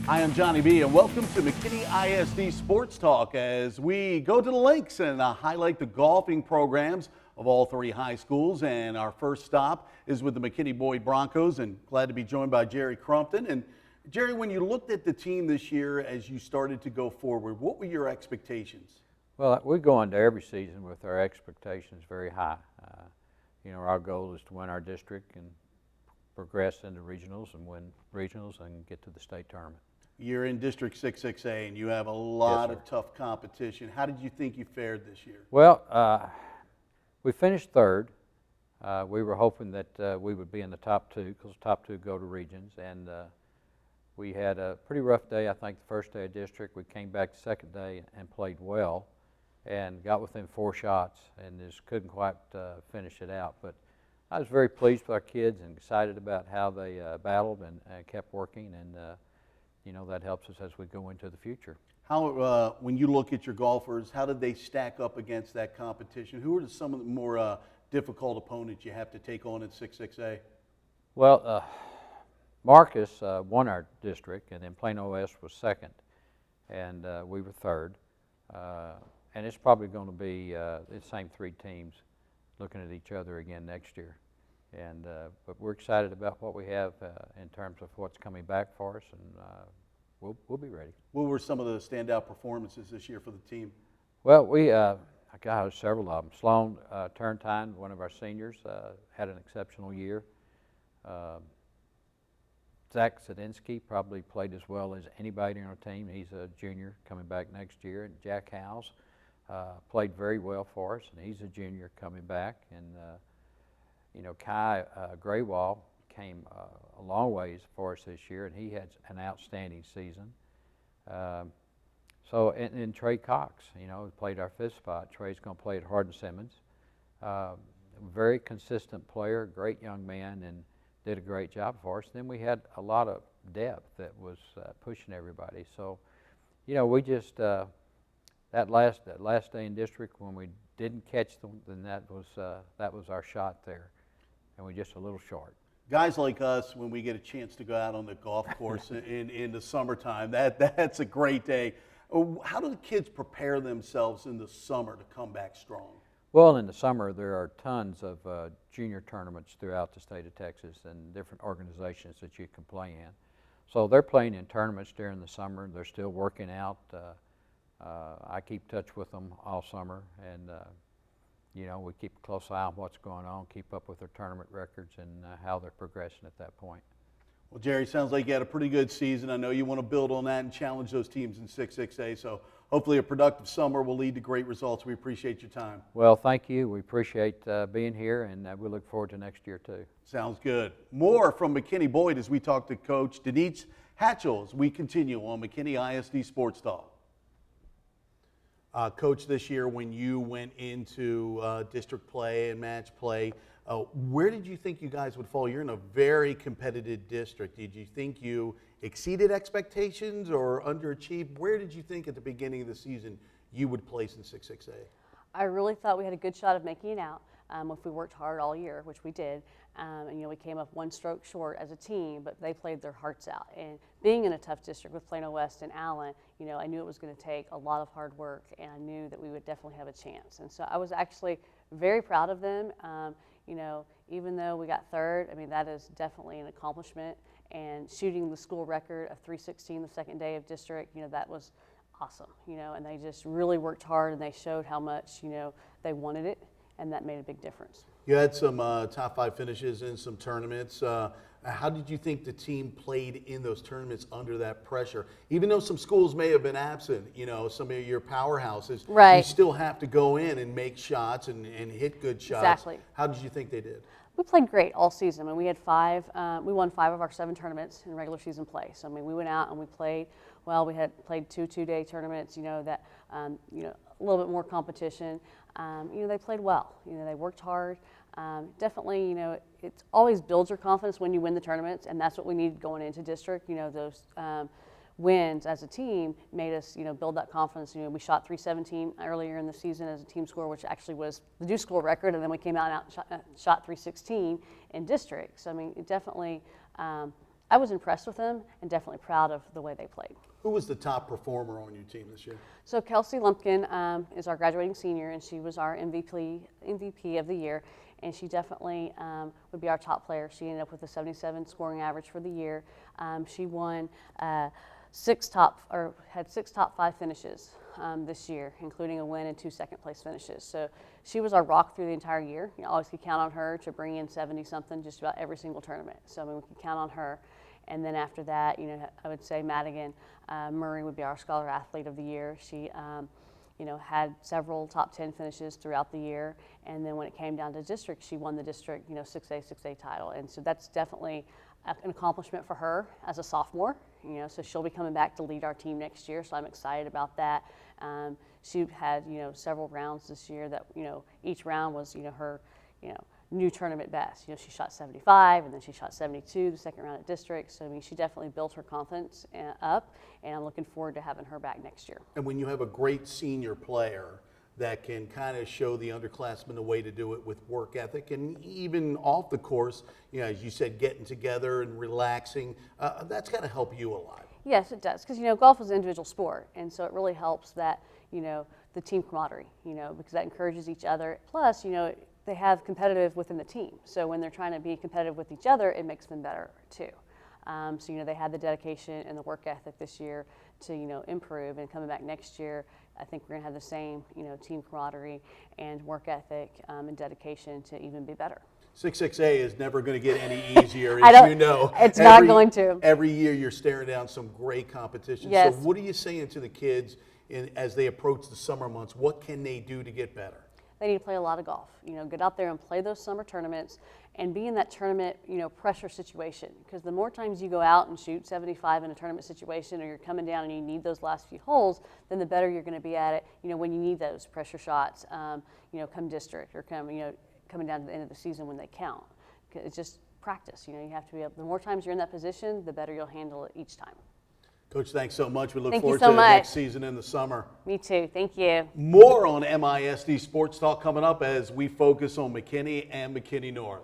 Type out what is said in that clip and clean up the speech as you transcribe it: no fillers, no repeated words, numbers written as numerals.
Hi, I'm Johnny B, and welcome to McKinney ISD Sports Talk as we go to the links and highlight the golfing programs of all three high schools. And our first stop is with the McKinney Boyd Broncos, and glad to be joined by Jerry Crumpton. And Jerry, when you looked at the team this year as you started to go forward, what were your expectations? Well, we go into every season with our expectations very high. Our goal is to win our district and progress into regionals and win regionals and get to the state tournament. You're in District 6A, and you have a lot Yes, of tough competition. How did you think you fared this year? Well, we finished third. We were hoping that we would be in the top two because the top two go to regions, and we had a pretty rough day. I think the first day of district, we came back the second day and played well and got within 4 shots and just couldn't quite finish it out. But I was very pleased with our kids and excited about how they battled and kept working, and that helps us as we go into the future. How, when you look at your golfers, how did they stack up against that competition? Who are some of the more difficult opponents you have to take on in 6A? Well, Marcus won our district, and then Plano West was second, and we were third. And it's probably going to be the same 3 teams looking at each other again next year. And but we're excited about what we have in terms of what's coming back for us, and we'll be ready. What were some of the standout performances this year for the team? Well, we got several of them. Sloan Turntine, one of our seniors, had an exceptional year. Zach Sadinsky probably played as well as anybody on our team. He's a junior coming back next year. And Jack Howes played very well for us, and he's a junior coming back. And Kai Graywall came a long ways for us this year, and he had an outstanding season. And Trey Cox, played our 5th spot. Trey's going to play at Hardin-Simmons. Very consistent player, great young man, and did a great job for us. Then we had a lot of depth that was pushing everybody. So, we just that last day in district when we didn't catch them, then that was our shot there, and we're just a little short. Guys like us, when we get a chance to go out on the golf course in the summertime, that's a great day. How do the kids prepare themselves in the summer to come back strong? Well, in the summer, there are tons of junior tournaments throughout the state of Texas and different organizations that you can play in. So they're playing in tournaments during the summer. They're still working out. I keep touch with them all summer, and we keep a close eye on what's going on, keep up with their tournament records and how they're progressing at that point. Well, Jerry, sounds like you had a pretty good season. I know you want to build on that and challenge those teams in 6A, so hopefully a productive summer will lead to great results. We appreciate your time. Well, thank you. We appreciate being here, and we look forward to next year, too. Sounds good. More from McKinney Boyd as we talk to Coach Denise Hachtel as we continue on McKinney ISD Sports Talk. Coach, this year when you went into district play and match play, where did you think you guys would fall? You're in a very competitive district. Did you think you exceeded expectations or underachieved? Where did you think at the beginning of the season you would place in 6A? I really thought we had a good shot of making it out if we worked hard all year, which we did. And we came up 1 stroke short as a team, but they played their hearts out. And being in a tough district with Plano West and Allen, I knew it was going to take a lot of hard work, and I knew that we would definitely have a chance. And so I was actually very proud of them. Even though we got third, that is definitely an accomplishment. And shooting the school record of 316 the second day of district, that was awesome. And they just really worked hard, and they showed how much, they wanted it, and that made a big difference. You had some top 5 finishes in some tournaments. How did you think the team played in those tournaments under that pressure? Even though some schools may have been absent, some of your powerhouses, right, you still have to go in and make shots and hit good shots. Exactly. How did you think they did? We played great all season. We had we won 5 of our 7 tournaments in regular season play. So we went out and we played well. We had played 2 two-day tournaments. That a little bit more competition. They played well. They worked hard. Definitely, it always builds your confidence when you win the tournaments, and that's what we needed going into district. Those wins as a team made us, build that confidence. We shot 317 earlier in the season as a team score, which actually was the due school record, and then we came out and shot 316 in district. So it definitely I was impressed with them and definitely proud of the way they played. Who was the top performer on your team this year? So Kelsey Lumpkin is our graduating senior, and she was our MVP of the year, and she definitely would be our top player. She ended up with a 77 scoring average for the year. She won had 6 top 5 finishes this year, including a win and 2 second-place finishes. So she was our rock through the entire year. You always could count on her to bring in 70-something just about every single tournament. So I mean, we could count on her. And then after that, I would say Madigan Murray would be our Scholar Athlete of the Year. She, had several top 10 finishes throughout the year. And then when it came down to district, she won the district, 6A title. And so that's definitely an accomplishment for her as a sophomore. So she'll be coming back to lead our team next year. So I'm excited about that. She had, several rounds this year that, each round was, her, new tournament best. She shot 75, and then she shot 72 the second round at district. So I mean, she definitely built her confidence up, and I'm looking forward to having her back next year. And when you have a great senior player that can kind of show the underclassmen the way to do it with work ethic, and even off the course, as you said, getting together and relaxing, that's got to help you a lot. Yes, it does, because golf is an individual sport, and so it really helps that the team camaraderie, because that encourages each other. Plus, they have competitive within the team. So when they're trying to be competitive with each other, it makes them better too. So they had the dedication and the work ethic this year to improve, and coming back next year, I think we're gonna have the same team camaraderie and work ethic and dedication to even be better. 6A is never going to get any easier, It's not going to. Every year you're staring down some great competition. Yes. So what are you saying to the kids as they approach the summer months? What can they do to get better? They need to play a lot of golf. Get out there and play those summer tournaments and be in that tournament, pressure situation. Because the more times you go out and shoot 75 in a tournament situation, or you're coming down and you need those last few holes, then the better you're going to be at it. When you need those pressure shots, come district or coming down to the end of the season when they count. It's just practice. You have to be able. The more times you're in that position, the better you'll handle it each time. Coach, thanks so much. We look Thank forward you so to much. next season in the summer. Me too. Thank you. More on MISD Sports Talk coming up as we focus on McKinney and McKinney North.